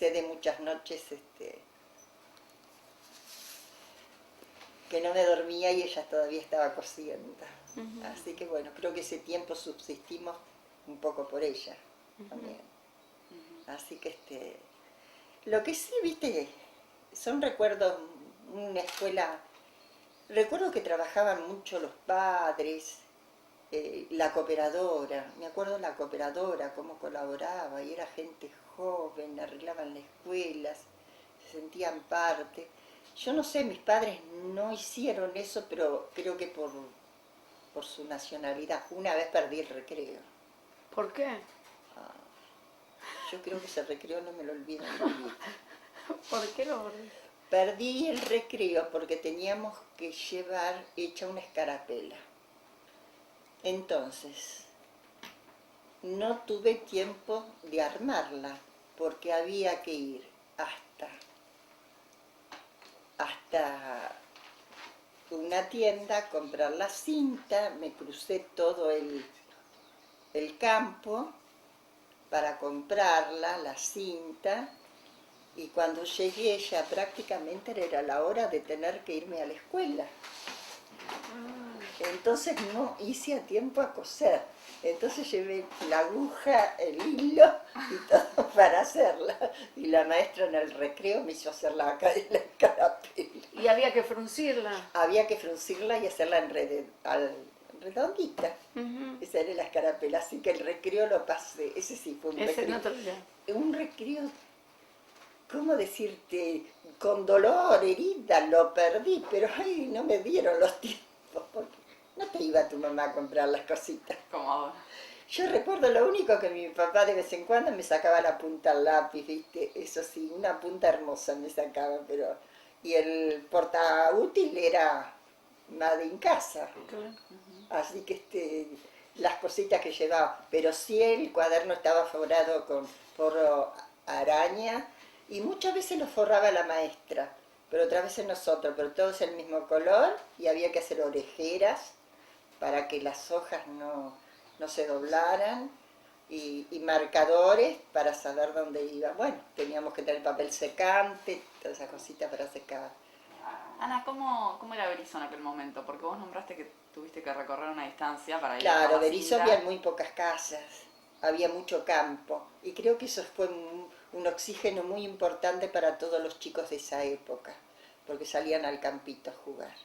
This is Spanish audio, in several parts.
sé de muchas noches que no me dormía y ella todavía estaba cosiendo. Así que bueno, creo que ese tiempo subsistimos un poco por ella también. Así que lo que sí, viste, son recuerdos, una escuela, recuerdo que trabajaban mucho los padres, la cooperadora, me acuerdo la cooperadora, cómo colaboraba, y era gente joven, arreglaban las escuelas, se sentían parte. Yo no sé, mis padres no hicieron eso, pero creo que por su nacionalidad. Una vez perdí el recreo. ¿Por qué? Yo creo que ese recreo no me lo olvido en mi vida. ¿Por qué lo perdí? Perdí el recreo porque teníamos que llevar hecha una escarapela. Entonces, no tuve tiempo de armarla porque había que ir hasta una tienda a comprar la cinta. Me crucé todo el campo para comprarla, la cinta, y cuando llegué ya prácticamente era la hora de tener que irme a la escuela. Entonces no hice a tiempo a coser. Entonces llevé la aguja, el hilo y todo para hacerla. Y la maestra en el recreo me hizo hacer la escarapela. Y había que fruncirla. Había que fruncirla y hacerla redondita. Esa era la escarapela. Así que el recreo lo pasé. Ese sí fue un recreo. Un recreo, ¿cómo decirte? Con dolor, herida, lo perdí. Pero ay, no me dieron los tiempos. Porque no te iba tu mamá a comprar las cositas. Como ahora. Yo recuerdo lo único que mi papá de vez en cuando me sacaba la punta al lápiz, ¿viste? Eso sí, una punta hermosa me sacaba, pero... Y el portaútil era Made in Casa. Claro. Así que las cositas que llevaba. Pero sí el cuaderno estaba forrado con forro araña y muchas veces lo forraba la maestra, pero otras veces nosotros, pero todos el mismo color y había que hacer orejeras para que las hojas no se doblaran y marcadores para saber dónde iba. Bueno, teníamos que tener papel secante, todas esas cositas para secar. Ana, ¿cómo era Berisso en aquel momento? Porque vos nombraste que tuviste que recorrer una distancia para ir Claro, a la Berisso cinta. había muy pocas casas, había mucho campo y creo que eso fue un oxígeno muy importante para todos los chicos de esa época, porque salían al campito a jugar.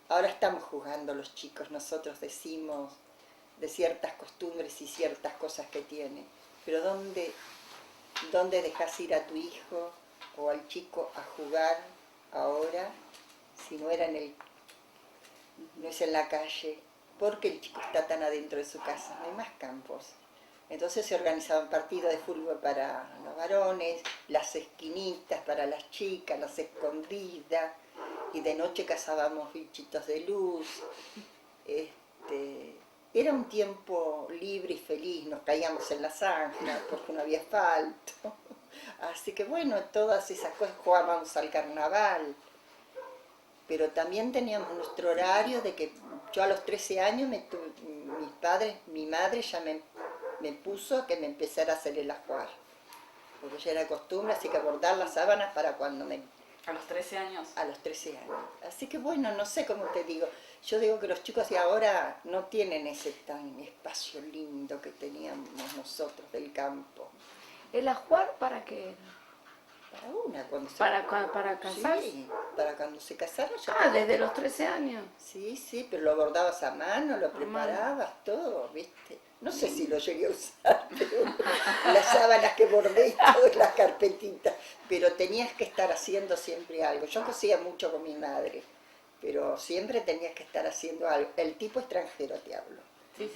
Ahora estamos jugando los chicos, nosotros decimos de ciertas costumbres y ciertas cosas que tienen, pero ¿dónde dejas ir a tu hijo o al chico a jugar ahora si no no es en la calle? Porque el chico está tan adentro de su casa, no hay más campos. Entonces se organizaban partidos de fútbol para los varones, las esquinitas para las chicas, las escondidas, y de noche cazábamos bichitos de luz. Era un tiempo libre y feliz, nos caíamos en la zanja porque no había asfalto. Así que bueno, todas esas cosas, jugábamos al carnaval. Pero también teníamos nuestro horario de que yo a los 13 años, mi madre ya me puso a que me empezara a hacer el ajuar. Porque ya era costumbre, así que bordar las sábanas para cuando ¿A los 13 años? A los 13 años. Así que bueno, no sé cómo te digo. Yo digo que los chicos de ahora no tienen ese tan espacio lindo que teníamos nosotros del campo. ¿El ajuar para qué? Para una, cuando se... ¿Para casarse? Sí, para cuando se casaron. Desde los 13 años. Sí, pero lo bordabas a mano, lo preparabas, todo, ¿viste? No sé si lo llegué a usar, pero las sábanas que bordé y todas las carpetitas. Pero tenías que estar haciendo siempre algo. Yo cosía mucho con mi madre, pero siempre tenías que estar haciendo algo. El tipo extranjero te hablo. Sí.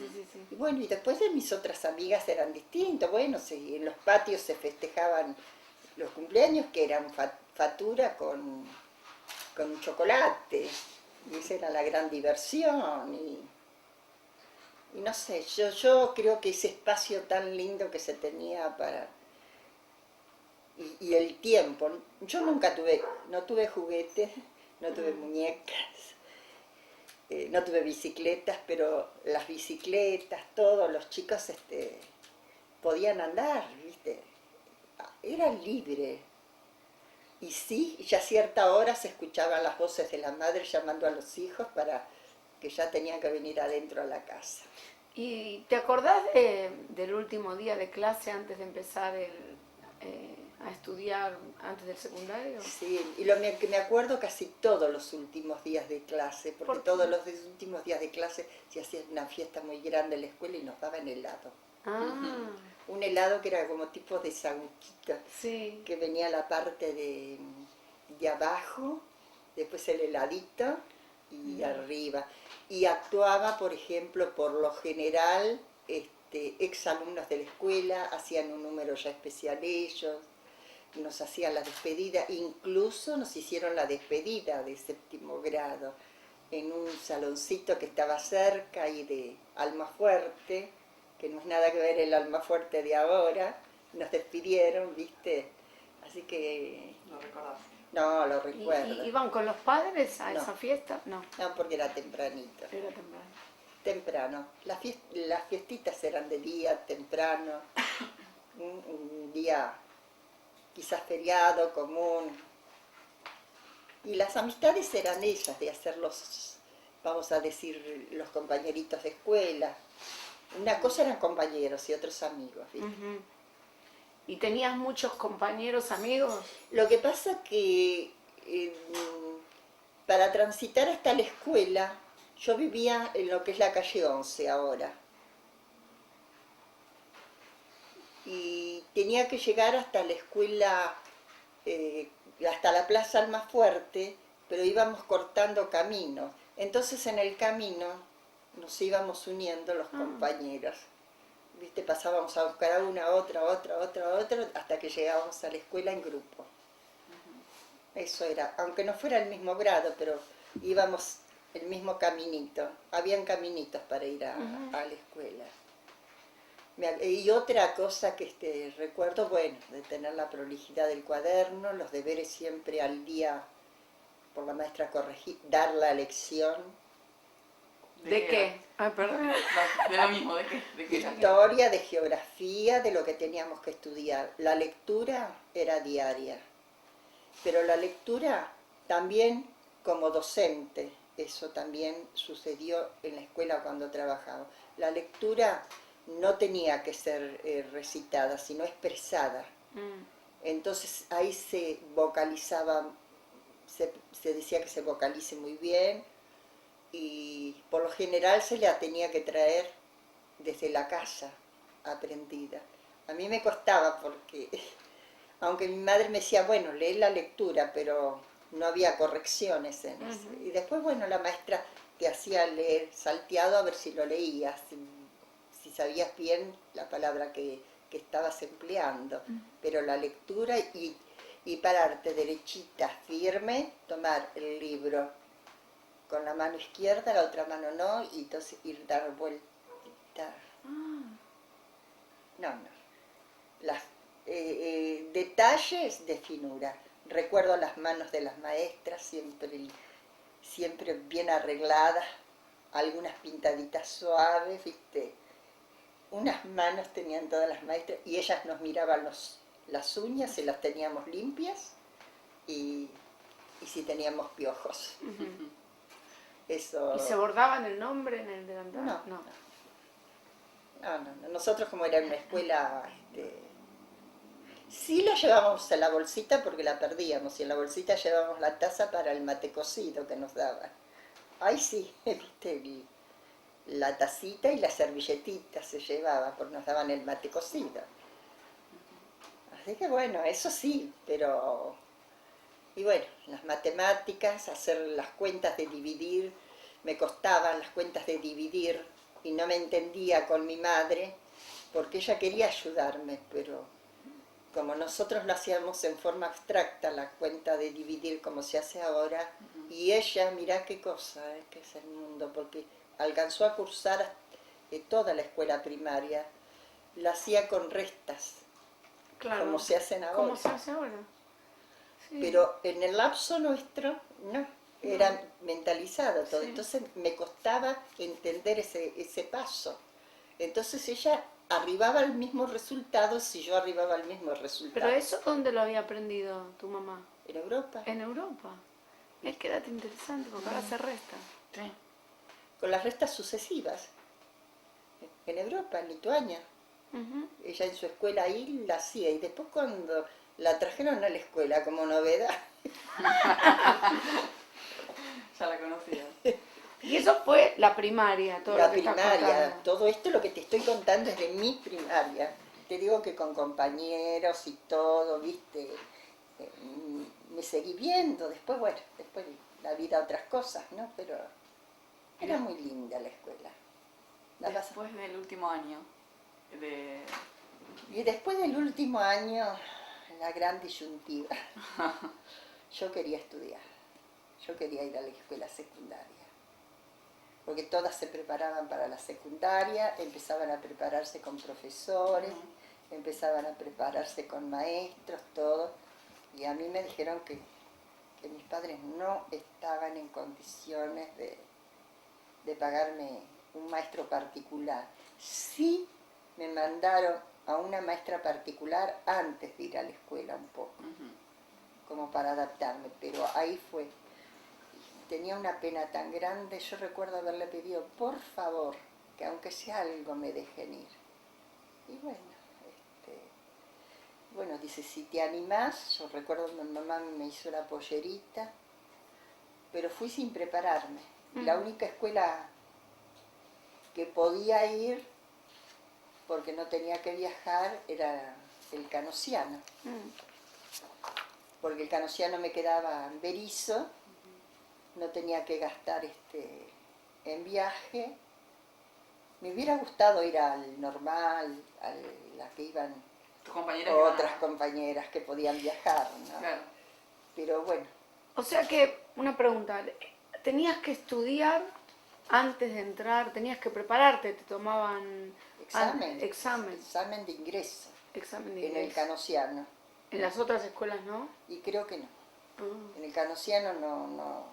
Y bueno, y después de mis otras amigas eran distintos. Bueno, sí, en los patios se festejaban los cumpleaños, que eran fatura con chocolate. Y esa era la gran diversión. Y no sé, yo creo que ese espacio tan lindo que se tenía para... Y el tiempo. Yo nunca no tuve juguetes, no tuve muñecas, no tuve bicicletas, pero las bicicletas, todos los chicos podían andar, ¿viste? era libre. Y sí, ya a cierta hora se escuchaban las voces de la madre llamando a los hijos para que ya tenían que venir adentro a la casa. ¿Y te acordás del último día de clase antes de empezar a estudiar, antes del secundario? Sí, y que me acuerdo casi todos los últimos días de clase, porque ¿Por qué? todos los últimos días de clase se hacía una fiesta muy grande en la escuela y nos daban helado. Ah, Un helado que era como tipo de sanguchito, sí. que venía la parte de abajo, después el heladito y arriba. Y actuaba, por ejemplo, por lo general, exalumnos de la escuela, hacían un número ya especial ellos, nos hacían la despedida, incluso nos hicieron la despedida de séptimo grado en un saloncito que estaba cerca y de Almafuerte, que no es nada que ver el Almafuerte de ahora, nos despidieron, ¿viste? Así que... ¿Lo recordás? No, lo ¿Y recuerdo. iban con los padres a No. esa fiesta? No, No, porque era tempranito. era temprano. Temprano. Las fiestitas eran de día, temprano, un día quizás feriado, común. Y las amistades eran ellas, de hacer los, vamos a decir, los compañeritos de escuela. Una cosa eran compañeros y otros amigos, ¿viste? Ujú. ¿Y tenías muchos compañeros, amigos? Lo que pasa que para transitar hasta la escuela, yo vivía en lo que es la calle 11 ahora. Y tenía que llegar hasta la escuela, hasta la Plaza Almafuerte, pero íbamos cortando caminos. Entonces en el camino nos íbamos uniendo los compañeros. ¿Viste? Pasábamos a buscar a una, a otra, hasta que llegábamos a la escuela en grupo. Eso era, aunque no fuera el mismo grado, pero íbamos el mismo caminito. Habían caminitos para ir a la escuela. Y otra cosa que recuerdo, bueno, de tener la prolijidad del cuaderno, los deberes siempre al día por la maestra corregir, dar la lección. ¿De qué? Ay, perdón. De lo mismo, ¿de qué? ¿De qué era? Historia, de geografía, de lo que teníamos que estudiar. La lectura era diaria, pero la lectura también como docente, eso también sucedió en la escuela cuando trabajaba. La lectura no tenía que ser recitada, sino expresada. Entonces ahí se vocalizaba, se decía que se vocalice muy bien, y por lo general se la tenía que traer desde la casa, aprendida. A mí me costaba porque, aunque mi madre me decía, bueno, lee la lectura, pero no había correcciones en eso. Y después, bueno, la maestra te hacía leer salteado a ver si lo leías, si sabías bien la palabra que estabas empleando. Pero la lectura y pararte derechita, firme, tomar el libro con la mano izquierda, la otra mano no, y entonces ir dar vuelta. No. Las, detalles de finura. Recuerdo las manos de las maestras, siempre bien arregladas, algunas pintaditas suaves, ¿viste? Unas manos tenían todas las maestras, y ellas nos miraban las uñas, si las teníamos limpias, y si teníamos piojos. Eso... ¿Y se bordaban el nombre en el delantal? No. Nosotros, como era una escuela, sí lo llevábamos a la bolsita porque la perdíamos, y en la bolsita llevábamos la taza para el mate cocido que nos daban. Ahí sí, ¿viste? La tacita y la servilletita se llevaba porque nos daban el mate cocido. Así que bueno, eso sí, pero... Y bueno, las matemáticas, hacer las cuentas de dividir, me costaban las cuentas de dividir y no me entendía con mi madre porque ella quería ayudarme, pero como nosotros lo hacíamos en forma abstracta, la cuenta de dividir como se hace ahora, y ella, mirá qué cosa, que es el mundo, porque alcanzó a cursar toda la escuela primaria, la hacía con restas, Claro. como se hacen ahora. ¿Cómo se hace ahora? Sí. Pero en el lapso nuestro, no, era mentalizado todo. Sí. Entonces me costaba entender ese paso. Entonces ella arribaba al mismo resultado si yo arribaba al mismo resultado. ¿Pero eso dónde lo había aprendido tu mamá? En Europa, En Europa. Es que dato interesante, porque ahora se resta. Sí. con las restas sucesivas. En Europa, en Lituania. Ujú. Ella en su escuela ahí la hacía y después cuando la trajeron a la escuela como novedad, Ya la conocía. Y eso fue la primaria, todo la lo que estás primaria, contando. todo esto lo que te estoy contando es de mi primaria. Te digo que con compañeros y todo, viste, me seguí viendo, después, bueno, después la vida otras cosas, ¿no? Pero era muy linda la escuela. Después del último año de... Y después del último año, la gran disyuntiva. Yo quería estudiar, yo quería ir a la escuela secundaria. Porque todas se preparaban para la secundaria, empezaban a prepararse con profesores, empezaban a prepararse con maestros, todo. Y a mí me dijeron que mis padres no estaban en condiciones de pagarme un maestro particular. Sí me mandaron a una maestra particular antes de ir a la escuela un poco, como para adaptarme, pero ahí fue. Tenía una pena tan grande, yo recuerdo haberle pedido, por favor, que aunque sea algo me dejen ir. Y bueno, dice, si te animás, yo recuerdo que mi mamá me hizo la pollerita, pero fui sin prepararme. La única escuela que podía ir, porque no tenía que viajar, era el Canosiano. Porque el Canosiano me quedaba en Berisso, no tenía que gastar en viaje. Me hubiera gustado ir al Normal, a la que iban ¿Tus compañeras otras iban a...? compañeras que podían viajar, ¿no? Claro. Pero bueno, O sea que, una pregunta, ¿tenías que estudiar antes de entrar? ¿Tenías que prepararte? ¿Te tomaban examen de ingreso examen de en el inglés? Canosiano. ¿En las otras escuelas no? Y creo que no. Ah. En el Canosiano no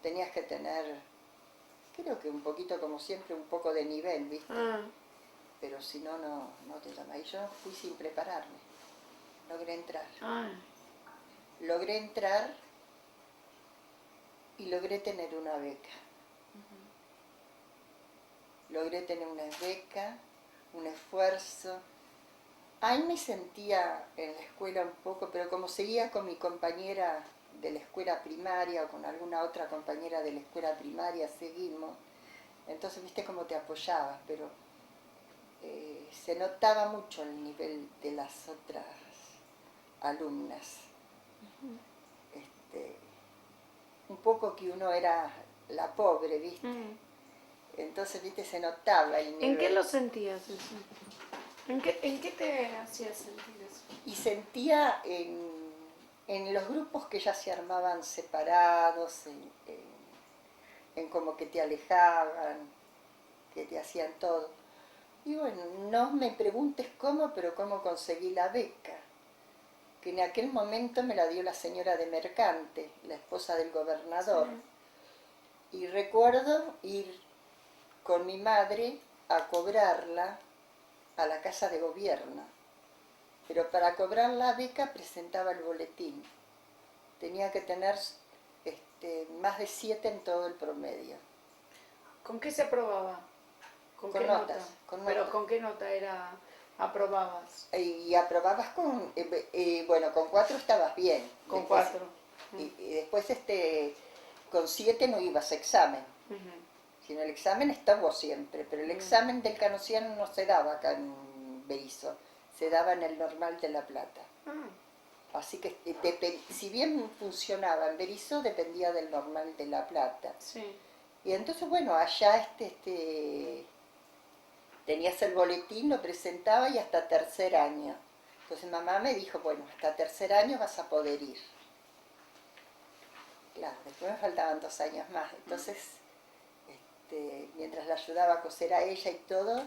tenías que tener, creo que un poquito como siempre, un poco de nivel, ¿viste? Ah. Pero si no, no te toma. Y yo fui sin prepararme. Logré entrar. Ah. Logré entrar y logré tener una beca. Logré tener una beca, un esfuerzo. Ahí me sentía en la escuela un poco, pero como seguía con mi compañera de la escuela primaria o con alguna otra compañera de la escuela primaria, seguimos. Entonces, viste cómo te apoyabas, pero se notaba mucho el nivel de las otras alumnas. Un poco que uno era la pobre, viste. Entonces, viste, se notaba el nivel. ¿En qué lo sentías eso? ¿En qué te hacía sentir eso? Y sentía en los grupos que ya se armaban separados, en como que te alejaban, que te hacían todo. Y bueno, no me preguntes cómo, pero cómo conseguí la beca, que en aquel momento me la dio la señora de Mercante, la esposa del gobernador. Sí. Y recuerdo ir con mi madre a cobrarla a la casa de gobierno. Pero para cobrar la beca presentaba el boletín. Tenía que tener más de 7 en todo el promedio. ¿Con qué se aprobaba? Con qué notas, nota? con ¿Pero notas. con qué nota aprobabas? Y aprobabas con, bueno, con 4 estabas bien. Con Después, 4. Y después con 7 no ibas a examen. Sino el examen estaba siempre, pero el examen del Canosiano no se daba acá en Berisso, se daba en el Normal de La Plata. Así que si bien funcionaba en Berisso, dependía del Normal de La Plata. Sí. Y entonces, bueno, allá tenías el boletín, lo presentaba y hasta tercer año. Entonces mamá me dijo, bueno, hasta tercer año vas a poder ir. Claro, después me faltaban 2 años más. Entonces, mientras la ayudaba a coser a ella y todo,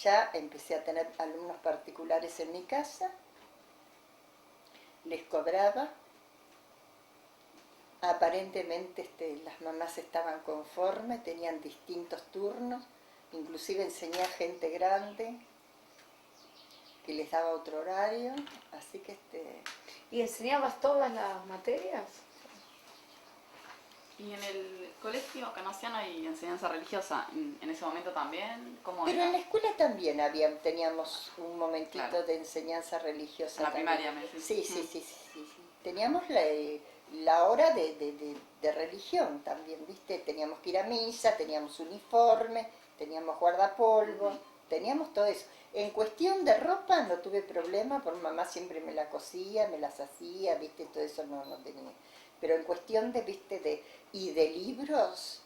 ya empecé a tener alumnos particulares en mi casa. Les cobraba. Aparentemente las mamás estaban conformes, tenían distintos turnos. inclusive enseñé a gente grande, que les daba otro horario, así que ¿Y enseñabas todas las materias? ¿Y en el colegio canosiano hay enseñanza religiosa en ese momento también? ¿Cómo Pero era? en la escuela también teníamos un momentito Claro. de enseñanza religiosa. En la también. primaria, me decís. Sí, sí, sí, sí, sí, sí. Teníamos la hora de religión también, ¿viste? Teníamos que ir a misa, teníamos uniforme, teníamos guardapolvo, teníamos todo eso. En cuestión de ropa no tuve problema, porque mamá siempre me la cosía, me las hacía, ¿viste? Todo eso no tenía. Pero en cuestión de, ¿viste? Y de libros,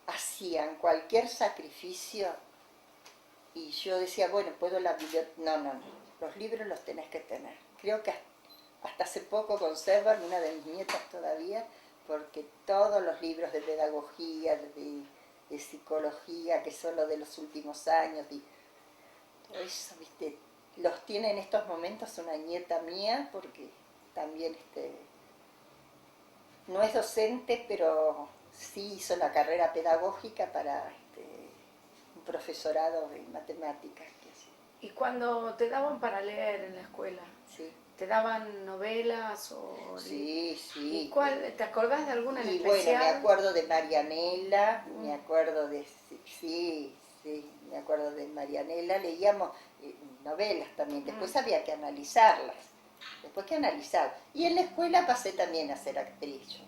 hacían cualquier sacrificio y yo decía, bueno, puedo la biblioteca. No, los libros los tenés que tener. Creo que hasta hace poco conservan una de mis nietas todavía, porque todos los libros de pedagogía, de psicología, que son los de los últimos años, y todo eso, ¿viste? Los tiene en estos momentos una nieta mía, porque también no es docente, pero sí hizo la carrera pedagógica para un profesorado de matemáticas. ¿Y cuando te daban para leer en la escuela? Sí. ¿Te daban novelas o...? Sí, sí. ¿Y cuál? ¿Te acordás de alguna en y especial? Bueno, me acuerdo de Marianela, me acuerdo de... Sí, me acuerdo de Marianela. Leíamos novelas también, después había que analizarlas. Y en la escuela pasé también a ser actriz yo.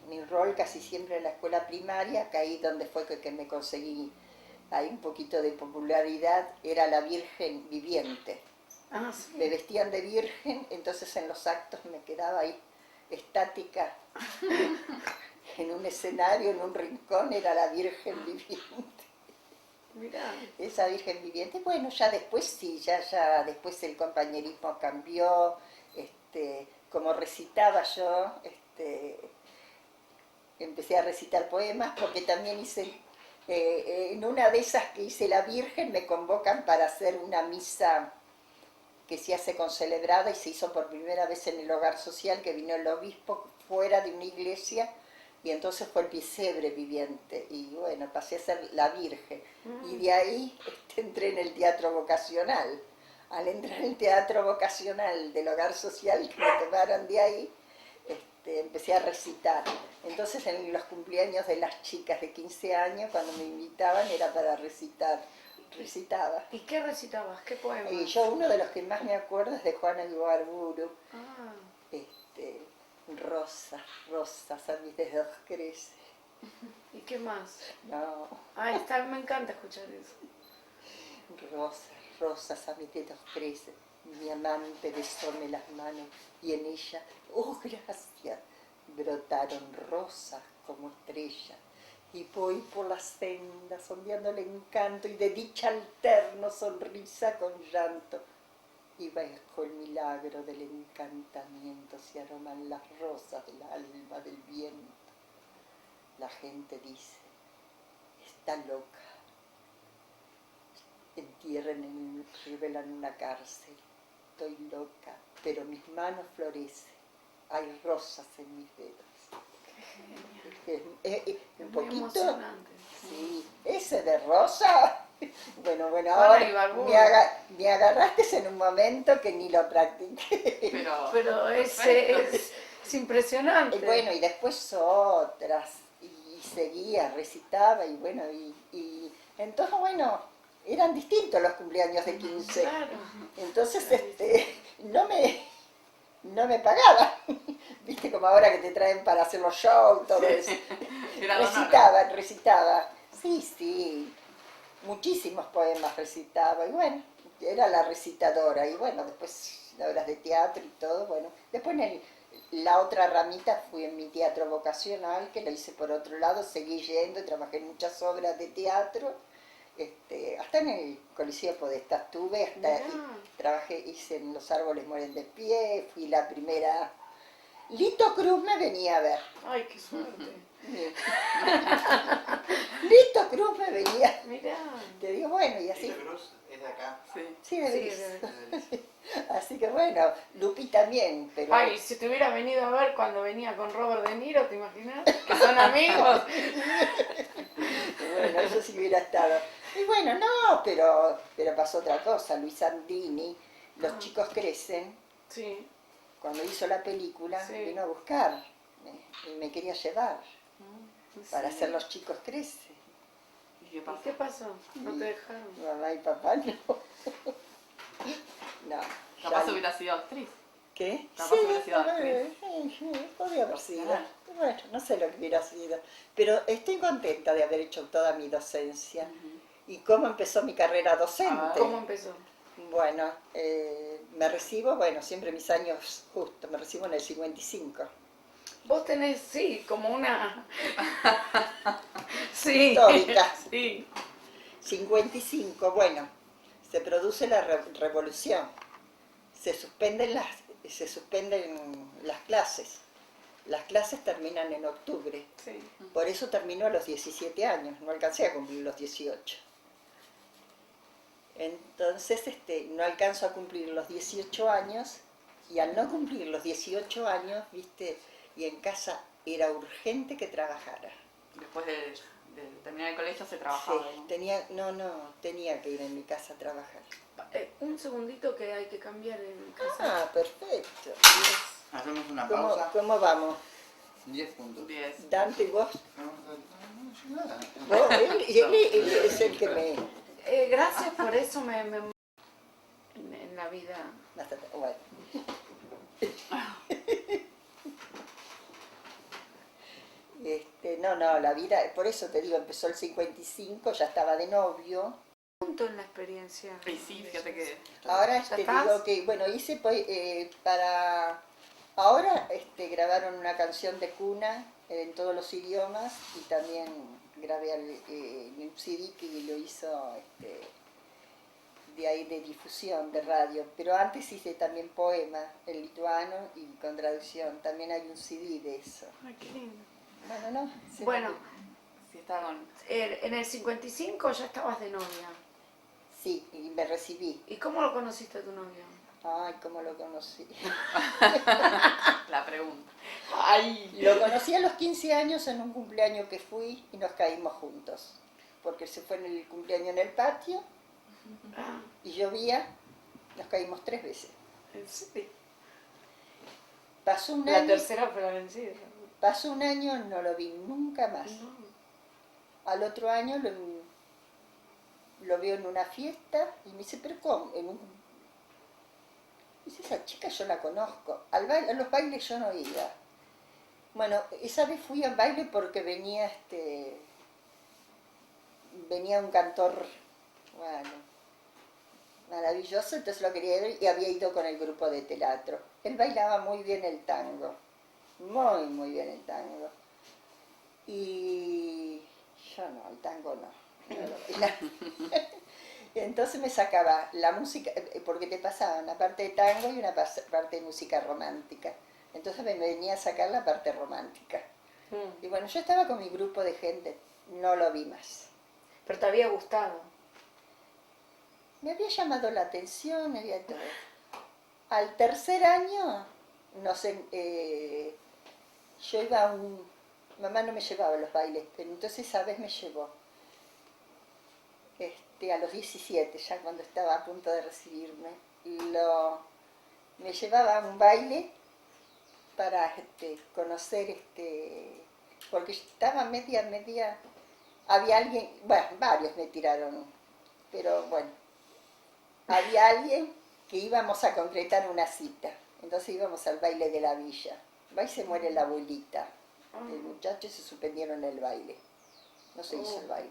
Mi rol casi siempre en la escuela primaria, que ahí donde fue que me conseguí ahí un poquito de popularidad, era la Virgen viviente. Ah, sí. Me vestían de virgen, entonces en los actos me quedaba ahí estática en un escenario, en un rincón, era la Virgen viviente. Mirá. Esa Virgen viviente. Bueno, ya después sí, ya después el compañerismo cambió, como recitaba yo, empecé a recitar poemas, porque también hice, en una de esas que hice la Virgen, me convocan para hacer una misa que se hace con celebrada, y se hizo por primera vez en el hogar social, que vino el obispo fuera de una iglesia, y entonces fue el pesebre viviente, y bueno, pasé a ser la Virgen, y de ahí entré en el teatro vocacional. Al entrar en el teatro vocacional del hogar social, que me tomaron de ahí, empecé a recitar. Entonces en los cumpleaños de las chicas de 15 años, cuando me invitaban, era para recitar. Recitaba. ¿Y qué recitabas? ¿Qué poemas? Y yo uno de los que más me acuerdo es de Juana Ibarburu. Ah. Rosas, rosas, a mis dedos crecen. ¿Y qué más? No. Ay, me encanta escuchar eso. Rosas, rosas, a mis dedos crecen. Mi amante besóme las manos y en ella, oh gracias, brotaron rosas como estrellas. Y voy por las sendas, ondeando el encanto, y de dicha alterno sonrisa con llanto. Y bajo el milagro del encantamiento se aroman las rosas del alma del viento. La gente dice, está loca. Revelan en una cárcel. Estoy loca, pero mis manos florecen. Hay rosas en mis dedos. Un Muy poquito, emocionante. sí, ese de rosa. Bueno, Juana ahora Ibarburu. me agarraste en un momento que ni lo practiqué. Pero es impresionante. Y bueno, y después otras, y seguía, recitaba, y bueno, y entonces, bueno, eran distintos los cumpleaños de 15. Claro. Entonces, no me pagaban. Viste, como ahora que te traen para hacer los shows, todo eso. Recitaba. Sí, muchísimos poemas recitaba. Y bueno, era la recitadora. Y bueno, después obras de teatro y todo. Bueno, después la otra ramita fui en mi teatro vocacional, que lo hice por otro lado. Seguí yendo y trabajé en muchas obras de teatro. Hasta en el Coliseo Podestá estuve, hice en Los árboles mueren de pie, fui la primera. Lito Cruz me venía a ver. Ay, qué suerte. Lito Cruz me venía. Mirá. Te digo, bueno, y así. Lito Cruz es de acá. Sí. Sí, de Belice. Así Así que bueno, Lupi también, pero... Ay, si te hubiera venido a ver cuando venía con Robert De Niro, ¿te imaginas? Que son amigos. Bueno, eso sí hubiera estado. Y bueno, no, pero pasó otra cosa. Luis Andini, Los chicos crecen, Sí. cuando hizo la película, Sí. vino a buscar y me quería llevar para hacer Los chicos crecen. ¿Y qué ¿Y pasó? qué pasó? ¿No te dejaron? Mamá y papá no. No. Capaz ya- hubiera sido actriz. ¿Qué? Capaz hubiera sido actriz. Sí, podría haber sido. Profesional. Bueno, no sé lo que hubiera sido. Pero estoy contenta de haber hecho toda mi docencia. ¿Y cómo empezó mi carrera docente? ¿Cómo empezó? Bueno, me recibo, bueno, siempre mis años justo, me recibo en el 55. Vos tenés, sí, como una... Sí. Histórica. Sí. 55, bueno, se produce la revolución. Se suspenden las clases. Las clases terminan en octubre. Sí. Por eso terminó a los 17 años, no alcancé a cumplir los 18. Entonces no alcanzo a cumplir los 18 años y al no cumplir los 18 años, viste, y en casa era urgente que trabajara. Después de terminar el colegio se trabajaba. Sí, ¿no? tenía que ir en mi casa a trabajar. Un segundito que hay que cambiar en casa. Ah, perfecto. Hacemos una ¿Cómo, pausa. cómo vamos? 10 puntos. 10. Dante, vos. No, nada. Vos, él es el que me... Gracias por eso en la vida. Bueno. No, la vida, por eso te digo, empezó el 55, ya estaba de novio. Punto en la experiencia. Y sí, fíjate que... Ahora ¿Ya te estás? digo que, bueno, hice para... Ahora grabaron una canción de cuna en todos los idiomas y también grabé un CD que lo hizo de ahí de difusión, de radio. Pero antes hice también poema en lituano y con traducción. También hay un CD de eso. Ay, qué lindo. Bueno, no. se Bueno, Sí, está con... en el 55 ya estabas de novia. Sí, y me recibí. ¿Y cómo lo conociste a tu novio? Ay, cómo lo conocí. La pregunta. Ay. Lo conocí a los 15 años en un cumpleaños que fui y nos caímos juntos. Porque se fue en el cumpleaños en el patio Ah, y llovía, nos caímos 3 veces. ¿en serio? Pasó un La año, tercera fue la vencida. no lo vi nunca más. No. Al otro año lo veo en una fiesta y me dice, pero ¿cómo? Dice, esa chica yo la conozco. A los bailes yo no iba. Bueno, esa vez fui al baile porque venía un cantor, bueno, maravilloso, entonces lo quería ver y había ido con el grupo de teatro. Él bailaba muy bien el tango, muy, muy bien el tango. Y yo no, el tango no lo bailaba. Entonces me sacaba la música, porque te pasaban una parte de tango y una parte de música romántica. Entonces me venía a sacar la parte romántica. Y bueno, yo estaba con mi grupo de gente, no lo vi más. Pero te había gustado. Me había llamado la atención, me había todo. Al tercer año, no sé, yo iba a mamá no me llevaba a los bailes, pero entonces esa vez me llevó. A los 17, ya cuando estaba a punto de recibirme, me llevaba a un baile para conocer, porque estaba media, había alguien, bueno, varios me tiraron, pero bueno, había alguien que íbamos a concretar una cita, entonces íbamos al baile de la villa. Va y se muere la abuelita, el muchacho, y se suspendieron el baile, no se hizo el baile.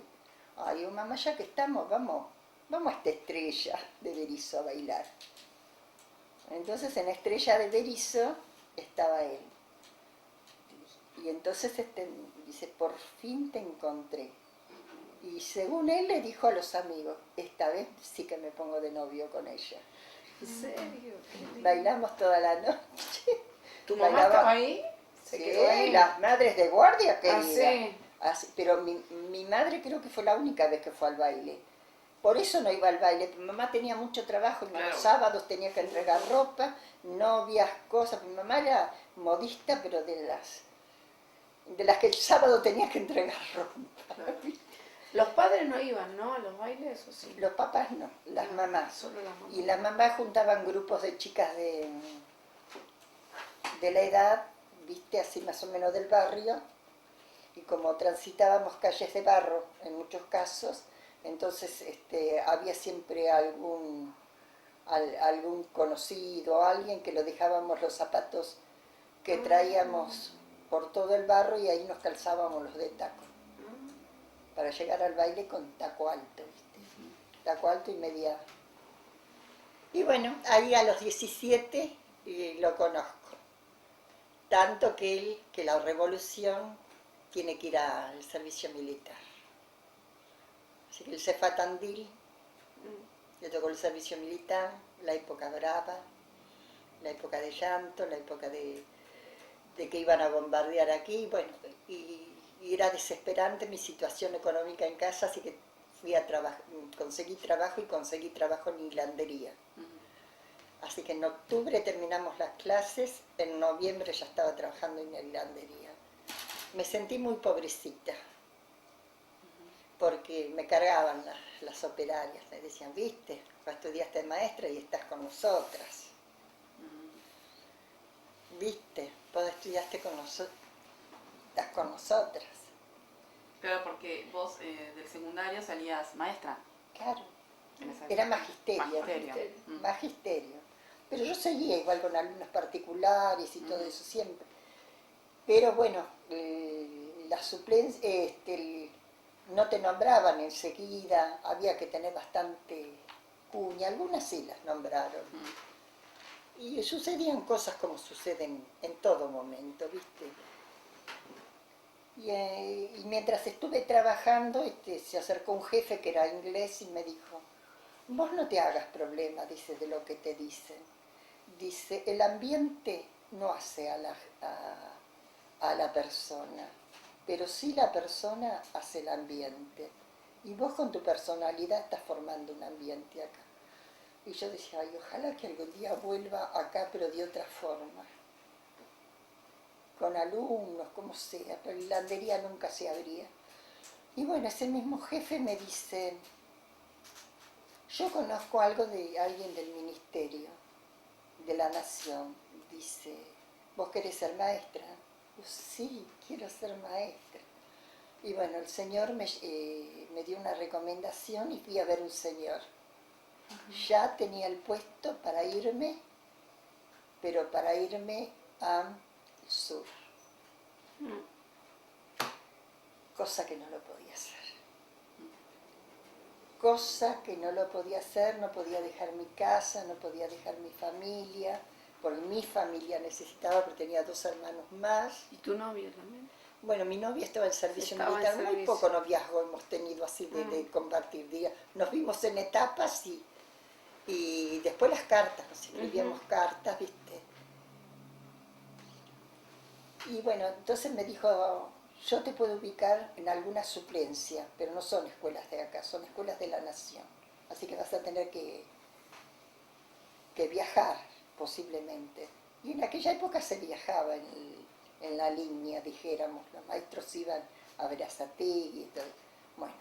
Ay, digo, mamá, ya que estamos, vamos a esta Estrella de Berisso a bailar. Entonces en Estrella de Berisso estaba él. Y entonces dice, por fin te encontré. Y según él le dijo a los amigos, esta vez sí que me pongo de novio con ella. ¿En serio? Bailamos toda la noche. ¿Tu mamá Bailaba- estaba ahí? ¿Se Sí, quedó ahí? las madres de guardia, Ah, querida. sí. Así, pero mi madre creo que fue la única vez que fue al baile, Por eso no iba al baile. Mi mamá tenía mucho trabajo, y Claro. los sábados tenía que entregar ropa, novias, cosas. Mi mamá era modista, pero de las que el sábado tenía que entregar ropa. Los padres no iban, ¿no? A los bailes, ¿o sí? Los papás no, las mamás. Solo las mamás. Y las mamás juntaban grupos de chicas de la edad, viste, así más o menos del barrio, y como transitábamos calles de barro en muchos casos, entonces había siempre algún conocido, alguien que lo dejábamos los zapatos que traíamos por todo el barro y ahí nos calzábamos los de taco, para llegar al baile con taco alto, ¿viste? Taco alto y media. Y bueno, ahí a los 17 lo conozco. Tanto que la revolución tiene que ir al servicio militar. Así que él se fue a Tandil, le tocó el servicio militar, la época brava, la época de llanto, la época de que iban a bombardear aquí, bueno, y era desesperante mi situación económica en casa, así que fui a trabajar, conseguí trabajo en hilandería. Así que en octubre terminamos las clases, en noviembre ya estaba trabajando en hilandería. Me sentí muy pobrecita, porque me cargaban las operarias, me decían, viste, vos estudiaste maestra y estás con nosotras. Viste, vos estudiaste con nosotros, estás con nosotras. Claro, porque vos del secundario salías maestra. Claro, En esa era época. magisterio. Magisterio. Magisterio. Pero yo seguía igual con alumnos particulares y todo eso siempre. Pero bueno, la suplencia, no te nombraban enseguida, había que tener bastante cuña, algunas sí las nombraron. Y sucedían cosas como suceden en todo momento, ¿viste? Y mientras estuve trabajando, se acercó un jefe que era inglés y me dijo, vos no te hagas problema, dice, de lo que te dicen. Dice, el ambiente no hace a la persona, pero sí la persona hace el ambiente. Y vos con tu personalidad estás formando un ambiente acá. Y yo decía, ay, ojalá que algún día vuelva acá, pero de otra forma. Con alumnos, como sea, pero la hilandería nunca se abría. Y bueno, ese mismo jefe me dice, yo conozco algo de alguien del ministerio, de la Nación. Dice, ¿vos querés ser maestra? Yo, sí, quiero ser maestra. Y bueno, el señor me dio una recomendación y fui a ver un señor. Ya tenía el puesto para irme, pero para irme al sur. Cosa que no lo podía hacer. Cosa que no lo podía hacer, no podía dejar mi casa, no podía dejar mi familia, porque mi familia necesitaba, porque tenía 2 hermanos más. ¿Y tu novio también? Bueno, mi novia estaba en servicio Estaba en militar, muy servicio. poco noviazgo hemos tenido así de compartir días. Nos vimos en etapas y después las cartas, nos escribíamos cartas, ¿viste? Y bueno, entonces me dijo, yo te puedo ubicar en alguna suplencia, pero no son escuelas de acá, son escuelas de la Nación. Así que vas a tener que viajar, posiblemente. Y en aquella época se viajaba en la línea, dijéramos, los maestros iban a Berazategui y todo. Bueno,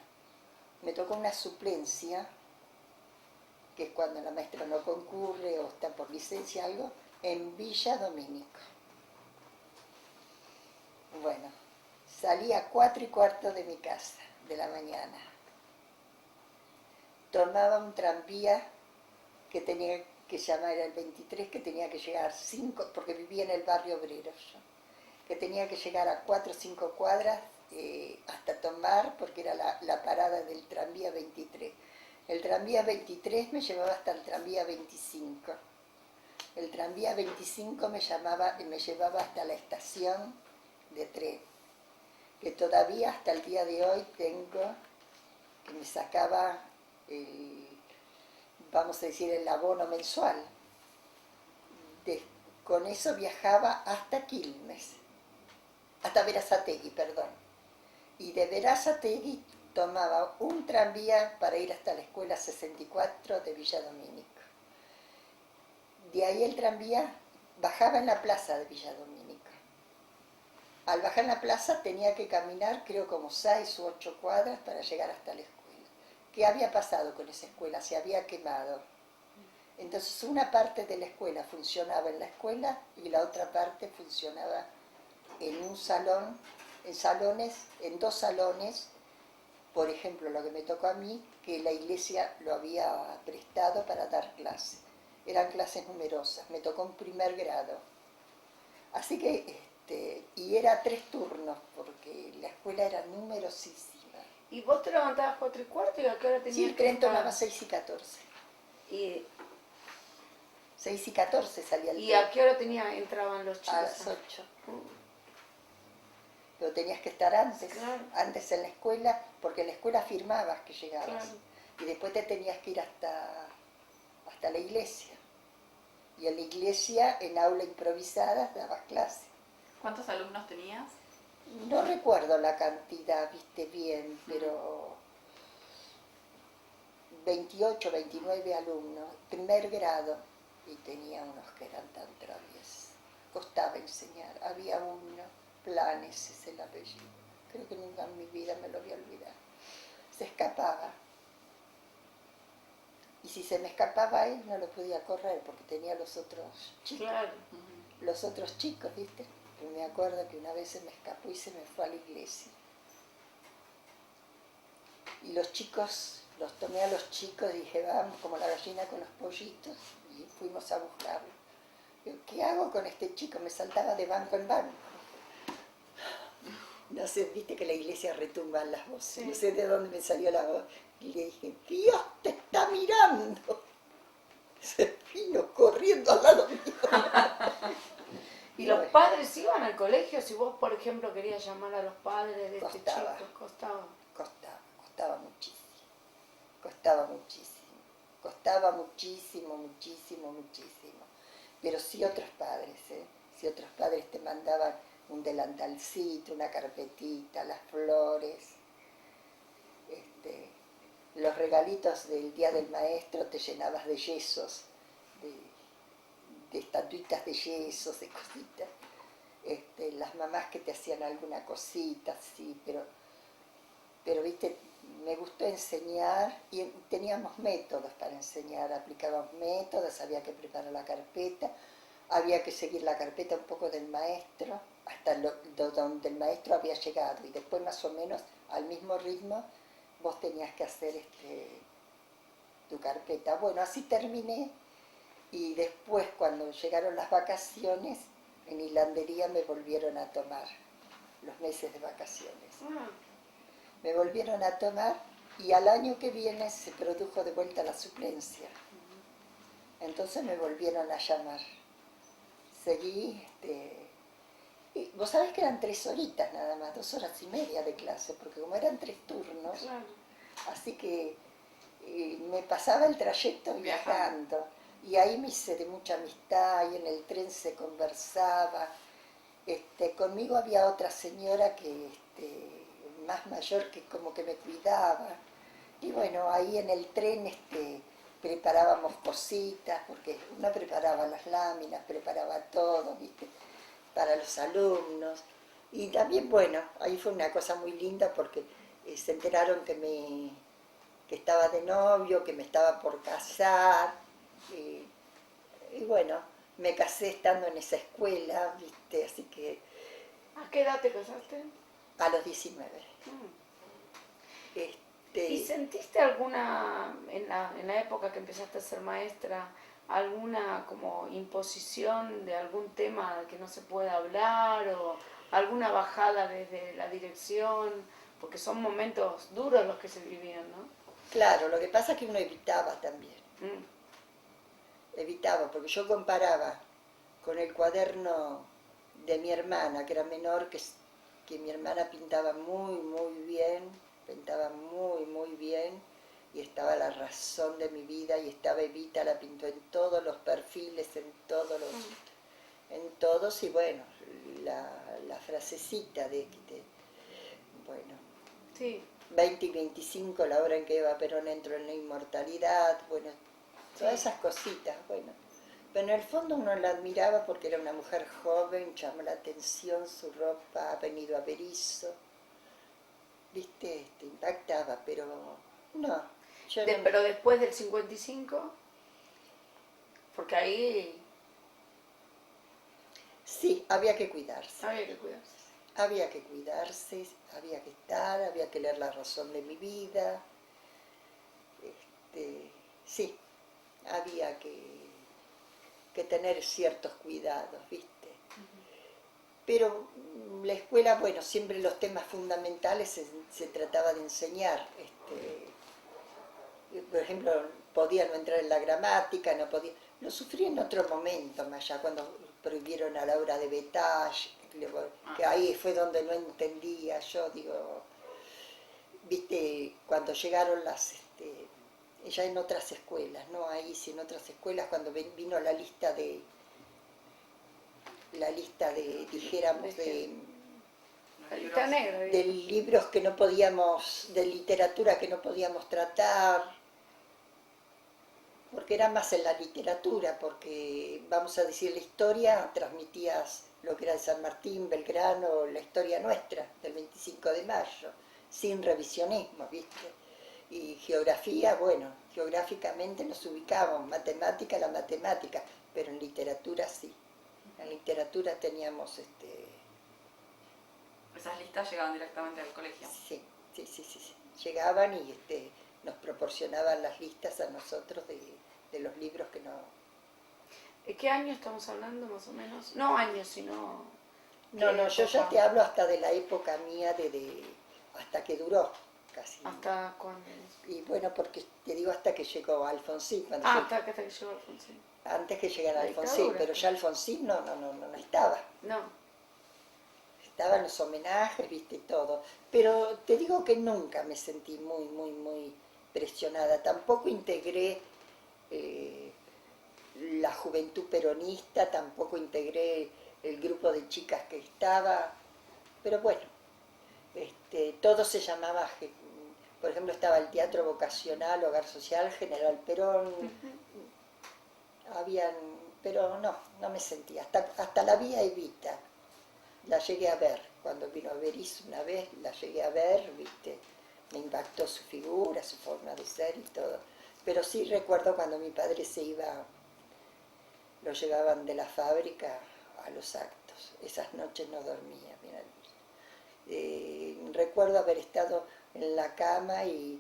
me tocó una suplencia, que es cuando la maestra no concurre o está por licencia algo, en Villa Domínico. Bueno, salí a 4:15 de mi casa, de la mañana. Tomaba un tranvía que tenía que llamar el 23, que tenía que llegar 5, porque vivía en el barrio obrero yo, que tenía que llegar a 4 o 5 cuadras hasta tomar, porque era la parada del tranvía 23. El tranvía 23 me llevaba hasta el tranvía 25. El tranvía 25 me llevaba hasta la estación de tren, que todavía hasta el día de hoy tengo, que me sacaba vamos a decir, el abono mensual. Con eso viajaba hasta Quilmes, hasta Berazategui, perdón. Y de Berazategui tomaba un tranvía para ir hasta la escuela 64 de Villa Domínico. De ahí el tranvía bajaba en la plaza de Villa Domínico. Al bajar en la plaza tenía que caminar, creo, como 6 u 8 cuadras para llegar hasta la escuela. ¿Qué había pasado con esa escuela? Se había quemado. Entonces una parte de la escuela funcionaba en la escuela y la otra parte funcionaba en un salón, en 2 salones. Por ejemplo, lo que me tocó a mí, que la iglesia lo había prestado para dar clases. Eran clases numerosas, me tocó un primer grado. Así que, y era 3 turnos, porque la escuela era numerosísima. ¿Y vos te levantabas 4:15 y a qué hora tenías Sí, el que tren estar? tomaba 6:14. ¿Y, 6:14 salía el y tren. a qué hora entraban los chicos? A las 8. Pero tenías que estar antes, Claro. antes en la escuela, porque en la escuela firmabas que llegabas. Claro. Y después te tenías que ir hasta la iglesia. Y en la iglesia, en aula improvisada, dabas clase. ¿Cuántos alumnos tenías? No recuerdo la cantidad, viste bien, pero 28, 29 alumnos, primer grado, y tenía unos que eran tan traviesos. Costaba enseñar. Había uno, Planes es el apellido. Creo que nunca en mi vida me lo voy a olvidar. Se escapaba. Y si se me escapaba él, no lo podía correr porque tenía los otros chicos. Claro. Los otros chicos, ¿viste? Pero me acuerdo que una vez se me escapó y se me fue a la iglesia. Y los chicos, los tomé a los chicos y dije, vamos, como la gallina con los pollitos, y fuimos a buscarlo. Digo, ¿qué hago con este chico? Me saltaba de banco en banco. No sé, viste que la iglesia retumban las voces. Sí. No sé de dónde me salió la voz. Y le dije, Dios te está mirando. Se vino corriendo al lado mío. ¿Y los padres iban al colegio? Si vos, por ejemplo, querías llamar a los padres de este Costaba. chico, costaba. Costaba muchísimo. Costaba muchísimo. Costaba muchísimo, muchísimo, muchísimo. Pero sí otros padres, si otros padres te mandaban un delantalcito, una carpetita, las flores, los regalitos del Día del Maestro te llenabas de yesos, de estatuitas de yesos, de cositas. Las mamás que te hacían alguna cosita, sí, pero viste, me gustó enseñar y teníamos métodos para enseñar, aplicábamos métodos, había que preparar la carpeta, había que seguir la carpeta un poco del maestro, hasta donde el maestro había llegado, y después más o menos al mismo ritmo vos tenías que hacer tu carpeta. Bueno, así terminé, y después cuando llegaron las vacaciones, en hilandería me volvieron a tomar los meses de vacaciones. Me volvieron a tomar y al año que viene se produjo de vuelta la suplencia. Entonces me volvieron a llamar. Seguí, y vos sabés que eran 3 horitas nada más, 2 horas y media de clase, porque como eran 3 turnos, Claro. así que me pasaba el trayecto viajando. Y ahí me hice de mucha amistad, y en el tren se conversaba. Conmigo había otra señora que más mayor, que como que me cuidaba, y bueno, ahí en el tren preparábamos cositas, porque uno preparaba las láminas, preparaba todo, ¿viste? Para los alumnos, y también, bueno, ahí fue una cosa muy linda porque se enteraron que estaba de novio, que me estaba por casar, y bueno, me casé estando en esa escuela, ¿viste? Así que ¿A qué edad te casaste? a los 19. ¿Y sentiste alguna, en la época que empezaste a ser maestra, alguna como imposición de algún tema que no se pueda hablar, o alguna bajada desde la dirección? Porque son momentos duros los que se vivían, ¿no? Claro, lo que pasa es que uno evitaba también. Evitaba, porque yo comparaba con el cuaderno de mi hermana, que era menor, que mi hermana pintaba muy, muy bien, pintaba muy, muy bien, y estaba La Razón de mi Vida, y estaba Evita, la pintó en todos los perfiles, en todos, y bueno, la frasecita bueno. Sí. 20 y 25, la hora en que Eva Perón entró en la inmortalidad, bueno, todas esas cositas, bueno. Pero en el fondo uno la admiraba porque era una mujer joven, llamó la atención su ropa, ha venido a Berizo, viste, impactaba, pero no. Yo no. Pero después del 55, porque ahí Sí, había que cuidarse. había que cuidarse. Había que cuidarse, había que estar, había que leer La razón de mi vida. Sí, había que tener ciertos cuidados, ¿viste? Pero la escuela, bueno, siempre los temas fundamentales se trataba de enseñar. Por ejemplo, podía no entrar en la gramática, no podía. Lo sufrí en otro momento, más allá, cuando prohibieron a la obra de Betaille, que ahí fue donde no entendía, yo digo, viste, cuando llegaron ya en otras escuelas, no ahí, sí en otras escuelas, cuando vino la lista de, dijéramos, La lista negra. de libros que no podíamos, de literatura que no podíamos tratar, porque era más en la literatura, porque, vamos a decir, la historia transmitías lo que era de San Martín, Belgrano, la historia nuestra, del 25 de mayo, sin revisionismo, ¿viste? Y geografía, bueno, geográficamente nos ubicábamos, matemática, la matemática, pero en literatura sí. En literatura teníamos Esas listas llegaban directamente al colegio. Sí. Llegaban y nos proporcionaban las listas a nosotros de los libros que no... ¿De qué año estamos hablando más o menos? No años, sino... No, yo ya te hablo hasta de la época mía, hasta que duró casi. ¿Hasta cuándo? Y bueno, porque te digo hasta que llegó Alfonsín. Hasta que llegó Alfonsín. Antes que llegara La Alfonsín, dictadura. pero ya Alfonsín no estaba. No. Estaban los homenajes, viste, todo. Pero te digo que nunca me sentí muy presionada. Tampoco integré la juventud peronista, tampoco integré el grupo de chicas que estaba. Pero bueno, todo se llamaba, por ejemplo, estaba el Teatro Vocacional, Hogar Social, General Perón. Pero no me sentía. Hasta la Vía Evita. La llegué a ver, cuando vino a Berizo una vez, la llegué a ver, viste, me impactó su figura, su forma de ser y todo. Pero sí recuerdo cuando mi padre se iba, lo llevaban de la fábrica a los actos. Esas noches no dormía, mira. Recuerdo haber estado en la cama y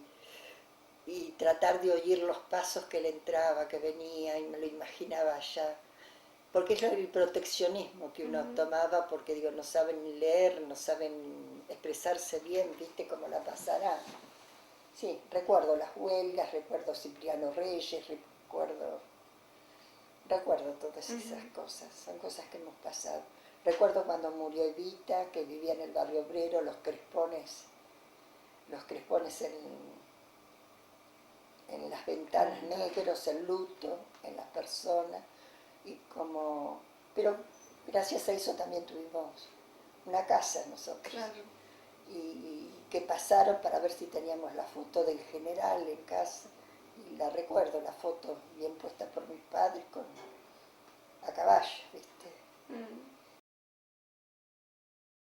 tratar de oír los pasos que él entraba, que venía, y me lo imaginaba allá. Porque es el proteccionismo que uno tomaba, porque digo, no saben leer, no saben expresarse bien, viste cómo la pasará. Sí, recuerdo las huelgas, recuerdo Cipriano Reyes, recuerdo todas esas cosas, son cosas que hemos pasado. Recuerdo cuando murió Evita, que vivía en el barrio obrero, los crespones en las ventanas negros, el luto en las personas. Pero gracias a eso también tuvimos una casa nosotros. Claro. Y que pasaron para ver si teníamos la foto del general en casa. Y la recuerdo, la foto bien puesta por mis padres a caballo, ¿viste?